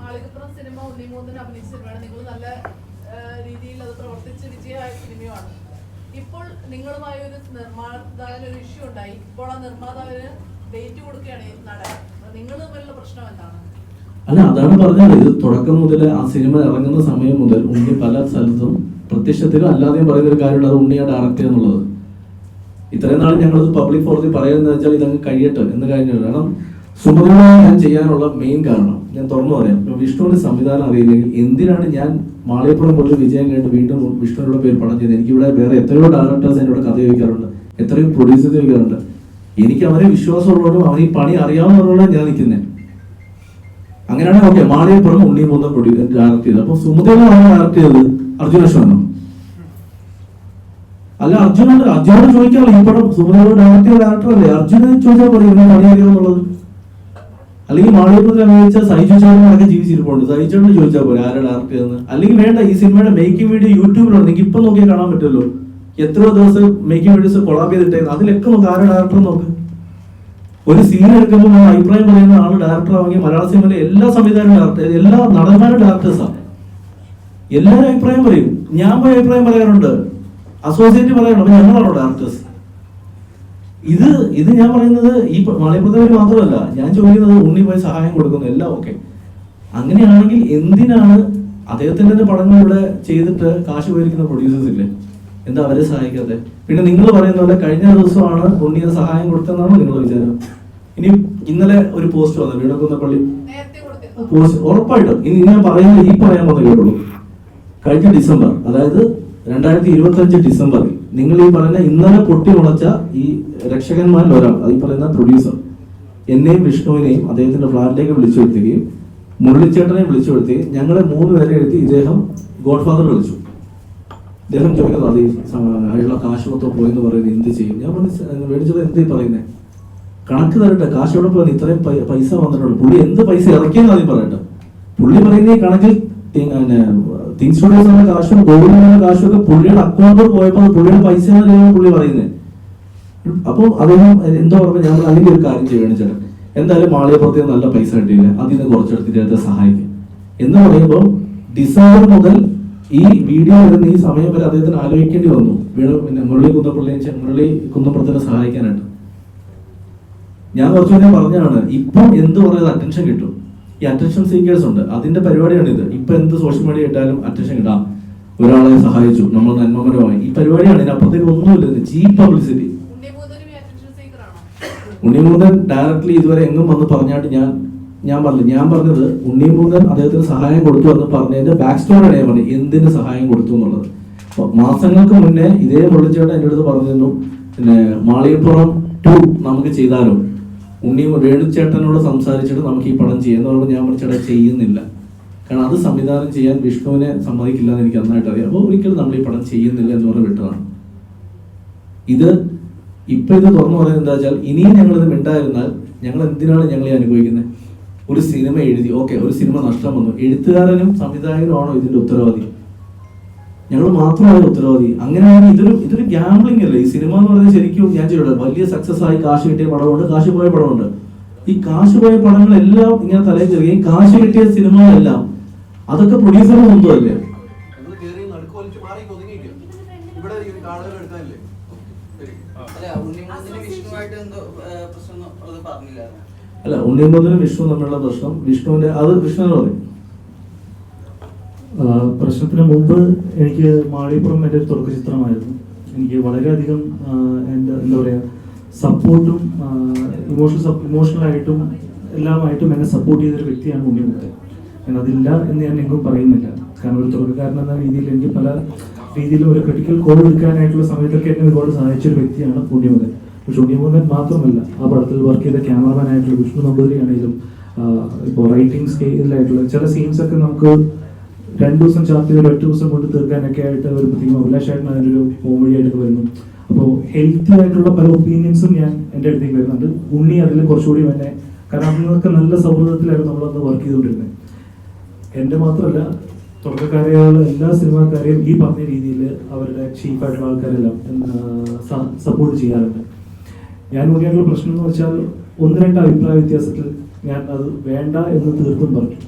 Malikappuram cinema ഉണ്ണിമൂന്നിന് അഭിനയിച്ച സിനിമയാണ്. നിങ്ങൾ നല്ല രീതിയിൽ അത് പ്രവർത്തിച്ച് വിജയമായ സിനിമയാണ്. ഇപ്പോൾ നിങ്ങളുമായി ഒരു നിർമ്മാതാവിന് ഒരു ഇഷ്യൂ ഉണ്ടായി. ഇപ്പോൾ ആ നിർമ്മാതാവിന് ഡേറ്റ് കൊടുക്കുകയാണ് നടൻ. നിങ്ങൾ തമ്മിലുള്ള പ്രശ്നം എന്താണ്? അല്ല, അതാണ് പറഞ്ഞത്. ഇത് തുടക്കം മുതൽ ആ സിനിമ ഇറങ്ങുന്ന സമയം മുതൽ ഉണ്ണി പല സ്ഥലത്തും പ്രത്യക്ഷത്തിലും അല്ലാതെയും പറയുന്ന ഒരു കാര്യമുണ്ട്, അത് ഉണ്ണിയെ ഡയറക്റ്റ് എന്നുള്ളത്. ഇത്രയും നാൾ ഞങ്ങളത് പബ്ലിക് ഫോറത്തിൽ പറയുന്നത് വെച്ചാൽ ഇതങ്ങ് കഴിയട്ടെ എന്ന് കഴിഞ്ഞിട്ട്. കാരണം സുമതിയോട് ഞാൻ ചെയ്യാനുള്ള മെയിൻ കാരണം ഞാൻ തുറന്നു പറയാം, വിഷ്ണുവിന്റെ സംവിധാനം അറിയില്ലെങ്കിൽ എന്തിനാണ് ഞാൻ മാളികപ്പുറം പോലെ വിജയം കഴിഞ്ഞിട്ട് വീണ്ടും വിഷ്ണുവിനുള്ള പേര് പടം ചെയ്തത്? എനിക്കിവിടെ വേറെ എത്രയോ ഡയറക്ടേഴ്സ് എന്നോട് കഥ ചോദിക്കാറുണ്ട്, എത്രയോ പ്രൊഡ്യൂസർ ചോദിക്കാറുണ്ട്. എനിക്ക് അവരെ വിശ്വാസമുള്ളവരും അവർ ഈ പണി അറിയാവുന്നവരോടാണ് ഞാൻ നിൽക്കുന്നത്. അങ്ങനെയാണെങ്കിൽ ഓക്കെ, മാളികപ്പുറം ഉണ്ണിമൂന്നും ഡയറക്ട് ചെയ്തത്. അപ്പൊ സുമതിയാണ് ഡയറക്ട് ചെയ്തത് അർജുനേഷനാണോ? അല്ല, അർജുനോട് ചോദിക്കാറില്ല. ഈ പടം സുമതിയോട് ഡയറക്ട് ചെയ്ത ഡയറക്ടറല്ലേ, അർജുനെ ചോദിച്ചാൽ പറയും ഇങ്ങനെ പണി അറിയാമെന്നുള്ളത്. അല്ലെങ്കിൽ മാളികപ്പുറത്തിൽ അഭിനയിച്ച സൈജു ചേട്ടനൊക്കെ ജീവിച്ചിരിപ്പുണ്ട്, സൈജുവിനോട് ചോദിച്ചാൽ പോലെ ആരെ ഡയറക്ട് ചെയ്തെന്ന്. അല്ലെങ്കിൽ വേണ്ട, ഈ സിനിമയുടെ മേക്കിംഗ് വീഡിയോ യൂട്യൂബിലുണ്ട്, നിങ്ങൾക്ക് ഇപ്പൊ നോക്കിയാൽ കാണാൻ പറ്റുമല്ലോ. എത്രയോ ദിവസം മേക്കിംഗ് വീഡിയോസ് കൊളാബ് ചെയ്തിട്ടേക്കുന്നത്, അതിലൊക്കെ നോക്ക് ആരെ ഡയറക്ടർ നോക്ക്. ഒരു സീൻ എടുക്കുമ്പോൾ അഭിപ്രായം പറയുന്ന ആള് ഡയറക്ടർ ആണെങ്കിൽ മലയാള സിനിമയിലെ എല്ലാ സംവിധാനം ഡയറക്ടർ, എല്ലാ നടന്മാരും ഡയറക്ടേഴ്സാണ്. എല്ലാവരും അഭിപ്രായം പറയും. ഞാൻ പോയി അഭിപ്രായം പറയാറുണ്ട്, അസോസിയേറ്റ് പറയാറുണ്ട്. അപ്പൊ ഞങ്ങളാണോ ഡയറക്ടേഴ്സ്? ഇത് ഞാൻ പറയുന്നത് ഈ മാളികപ്പുറത്തേക്ക് മാത്രമല്ല, ഞാൻ ചോദിക്കുന്നത് ഉണ്ണി പോയി സഹായം കൊടുക്കുന്നു, എല്ലാം ഓക്കെ. അങ്ങനെയാണെങ്കിൽ എന്തിനാണ് അദ്ദേഹത്തിന്റെ തന്നെ പടങ്ങൾ ഇവിടെ ചെയ്തിട്ട് കാശ് പോയിരിക്കുന്ന പ്രൊഡ്യൂസേഴ്സ് ഇല്ലേ, എന്താ അവരെ സഹായിക്കാതെ? പിന്നെ നിങ്ങൾ പറയുന്ന പോലെ കഴിഞ്ഞ ദിവസമാണ് ഉണ്ണിയെ സഹായം കൊടുത്തതെന്നാണോ നിങ്ങൾ വിചാരം? ഇനി ഇന്നലെ ഒരു പോസ്റ്റ് വന്നു വീണക്കുന്നപ്പള്ളി പോസ്റ്റ്, ഉറപ്പായിട്ടും ഇനി ഞാൻ പറയുന്നത് ഈ പറയാൻ വന്നു കേട്ടുള്ളൂ. കഴിഞ്ഞ ഡിസംബർ, അതായത് 2025 ഡിസംബറിൽ നിങ്ങൾ ഈ പറയുന്ന ഇന്നലെ പൊട്ടി മുളച്ച ഈ രക്ഷകന്മാരിൽ ഒരാൾ, അത് ഈ പറയുന്ന പ്രൊഡ്യൂസർ, എന്നെയും വിഷ്ണുവിനെയും അദ്ദേഹത്തിന്റെ ഫ്ലാറ്റിലേക്ക് വിളിച്ചു വരുത്തുകയും മുരളിച്ചേട്ടനെ വിളിച്ചു വരുത്തുകയും ഞങ്ങളെ 3 പേരെ എഴുതി ഇദ്ദേഹം ഗോഡ് ഫാദർ വിളിച്ചു. ഇദ്ദേഹം ചോദിക്കുന്നത് അത് അയാളുടെ കാശ് മൊത്തം പോയെന്ന് പറയുന്നത് എന്ത് ചെയ്യും? ഞാൻ മേടിച്ചത് എന്തേ പറയുന്നത്? കണക്ക് തരട്ടെ, കാശ് എവിടെ പോയി? ഇത്രയും പൈസ വന്നിട്ടുണ്ട്, പുള്ളി എന്ത് പൈസ ഇറക്കിയെന്ന് ആദ്യം പറയട്ടെ. പുള്ളി പറയുന്ന ഈ കണക്കിൽ തിങ്സ് സ്റ്റുഡിയോസ് കാശും ഗോൾഡിന്റെ കാശും ഒക്കെ പുള്ളിയുടെ അക്കൗണ്ടിൽ പോയപ്പോൾ പുള്ളിയുടെ പൈസ പുള്ളി പറയുന്നത്. അപ്പം അദ്ദേഹം എന്തോ പറഞ്ഞു, ഞാൻ അല്ലെങ്കിൽ ഒരു കാര്യം ചെയ്യണം ചേട്ടൻ, എന്തായാലും മാളികപ്പുറത്ത് നല്ല പൈസ കിട്ടിയില്ല, അതിൽ നിന്ന് കുറച്ചെടുത്തിട്ട് അദ്ദേഹത്തെ സഹായിക്കും എന്ന് പറയുമ്പോൾ ഡിസംബർ മുതൽ ഈ വീഡിയോ വരുന്ന ഈ സമയം വരെ അദ്ദേഹത്തിന് ആലോചിക്കേണ്ടി വന്നു പിന്നെ മുരളി കുന്നപ്പുറത്തിനെ സഹായിക്കാനായിട്ട്. ഞാൻ കുറച്ചു മുന്നേ പറഞ്ഞാണ്, ഇപ്പം എന്ത് പറയുന്നത് അറ്റൻഷൻ കിട്ടും. ഈ അറ്റൻഷൻ സീക്കേഴ്സ് ഉണ്ട്, അതിന്റെ പരിപാടിയാണ് ഇത്. ഇപ്പൊ എന്ത് സോഷ്യൽ മീഡിയ ഇട്ടാലും അറ്റൻഷൻ കിട്ടാം, ഒരാളെ സഹായിച്ചു, നമ്മൾ നന്മപരമായി, ഈ പരിപാടിയാണ്. ഇതിനപ്പുറത്തേക്ക് ഒന്നുമില്ല, ചീപ്പ് പബ്ലിസിറ്റി. ഉണ്ണിമൂന്നൻ ഡയറക്ട്ലി ഇതുവരെ എങ്ങും വന്ന് പറഞ്ഞായിട്ട് ഞാൻ പറഞ്ഞത് ഉണ്ണിമൂന്നൻ അദ്ദേഹത്തിന് സഹായം കൊടുത്തു എന്ന് പറഞ്ഞതിന്റെ ബാക്ക് സ്റ്റോറിയാണ് ഞാൻ പറഞ്ഞത്, എന്തിന് സഹായം കൊടുത്തു എന്നുള്ളത്. മാസങ്ങൾക്ക് മുന്നേ ഇതേ മുരളിച്ചേട്ടൻ എൻ്റെ അടുത്ത് പറഞ്ഞിരുന്നു, പിന്നെ മാളികപ്പുറം 2 നമുക്ക് ചെയ്താലോ, വേണുചേട്ടനോട് സംസാരിച്ചിട്ട് നമുക്ക് ഈ പടം ചെയ്യുന്ന പറയുമ്പോൾ ഞാൻ ചേട്ടാ ചെയ്യുന്നില്ല, കാരണം അത് സംവിധാനം ചെയ്യാൻ വിഷ്ണുവിനെ സമ്മതിക്കില്ല എന്ന് എനിക്ക് നന്നായിട്ട് അറിയാം. അപ്പോൾ ഒരിക്കലും നമ്മൾ ഈ പടം ചെയ്യുന്നില്ല എന്ന് പറഞ്ഞ് വിട്ടതാണ്. ഇത് തുറന്നു പറയുന്നത് എന്താ വെച്ചാൽ, ഇനിയും ഞങ്ങളിത് മിണ്ടായിരുന്നാൽ ഞങ്ങൾ എന്തിനാണ് ഞങ്ങളെ അനുഭവിക്കുന്നത്? ഒരു സിനിമ എഴുതി, ഓക്കെ, ഒരു സിനിമ നഷ്ടം വന്നു, എഴുത്തുകാരനും സംവിധായകനുമാണോ ഇതിന്റെ ഉത്തരവാദി? ഞങ്ങൾ മാത്രമാണ് ഉത്തരവാദി. അങ്ങനെയാണെങ്കിൽ ഇതൊരു ഗ്യാംബ്ലിംഗ് അല്ലേ ഈ സിനിമ എന്ന് പറയുന്നത്? ശരിക്കും ഞാൻ ചെയ്യട്ടെ, വലിയ സക്സസ് ആയി കാശ് കിട്ടിയ പടമുണ്ട്, കാശ് പോയ പടമുണ്ട്. ഈ കാശ് പോയ പടങ്ങളെല്ലാം ഇങ്ങനെ തലയിൽ ചെറിയ കാശ് കിട്ടിയ സിനിമകളെല്ലാം അതൊക്കെ പ്രൊഡ്യൂസറിന് സ്വന്തമല്ലേ? അല്ല, ഉണ്ണിമൂന്നിനും വിഷ്ണു തമ്മിലുള്ള പ്രശ്നം, വിഷ്ണുവിന്റെ അത് വിഷ്ണുവിനെ പറയും. പ്രശ്നത്തിന് മുമ്പ് എനിക്ക് മാളികപ്പുറം എൻ്റെ ഒരു തുടക്ക ചിത്രമായിരുന്നു. എനിക്ക് വളരെയധികം എന്താ പറയുക, സപ്പോർട്ടും ഇമോഷണലായിട്ടും എല്ലാമായിട്ടും എന്നെ സപ്പോർട്ട് ചെയ്തൊരു വ്യക്തിയാണ് ഉണ്ണിമുത്തൻ. അതില്ല എന്ന് ഞാൻ എങ്ങും പറയുന്നില്ല, കാരണം ഒരു തുടക്കക്കാരൻ എന്ന രീതിയിൽ എനിക്ക് പല രീതിയിലും ഒരു ക്രിട്ടിക്കൽ കോൾ എടുക്കാനായിട്ടുള്ള സമയത്തൊക്കെ എന്നെ ഒരുപാട് സഹായിച്ചൊരു വ്യക്തിയാണ് ഉണ്ണിമുത്തൻ. പക്ഷെ ഉണ്ണിമുത്തൻ മാത്രമല്ല, ആ പടത്തിൽ വർക്ക് ചെയ്ത ക്യാമറമാൻ ആയിട്ടുള്ള വിഷ്ണു നമ്പൂതിരി ആണെങ്കിലും, ഇപ്പോൾ റൈറ്റിംഗ് സ്കെയിലായിട്ടുള്ള ചില സീൻസ് ഒക്കെ നമുക്ക് 2 ദിവസം ചാർട്ട് ചെയ്ത് 8 ദിവസം കൊണ്ട് തീർക്കാനൊക്കെ ആയിട്ട് വരുമ്പോഴത്തേക്കും അഭിലാഷായിട്ട് അതിനൊരു പോംവഴിയായിട്ട് വരുന്നു. അപ്പോൾ ഹെൽത്തി ആയിട്ടുള്ള പല ഒപ്പീനിയൻസും എൻ്റെ അടുത്തേക്ക് വരുന്നുണ്ട്. ഉണ്ണി അതിൽ കുറച്ചുകൂടി എന്നെ, കാരണം അന്നൊക്കെ നല്ല സൗഹൃദത്തിലായിരുന്നു നമ്മളന്ന് വർക്ക് ചെയ്തുകൊണ്ടിരുന്നത്. എൻ്റെ മാത്രമല്ല, തുടക്കക്കാരെയുള്ള എല്ലാ സിനിമാക്കാരെയും ഈ പറഞ്ഞ രീതിയിൽ അവരുടെ ചീഫായിട്ടുള്ള ആൾക്കാരെല്ലാം സപ്പോർട്ട് ചെയ്യാറുണ്ട്. ഞാൻ ഉണ്ണിയായിട്ടുള്ള പ്രശ്നം എന്ന് വെച്ചാൽ 1-2 അഭിപ്രായ വ്യത്യാസത്തിൽ ഞാൻ അത് വേണ്ട എന്ന് തീർത്തും പറഞ്ഞു.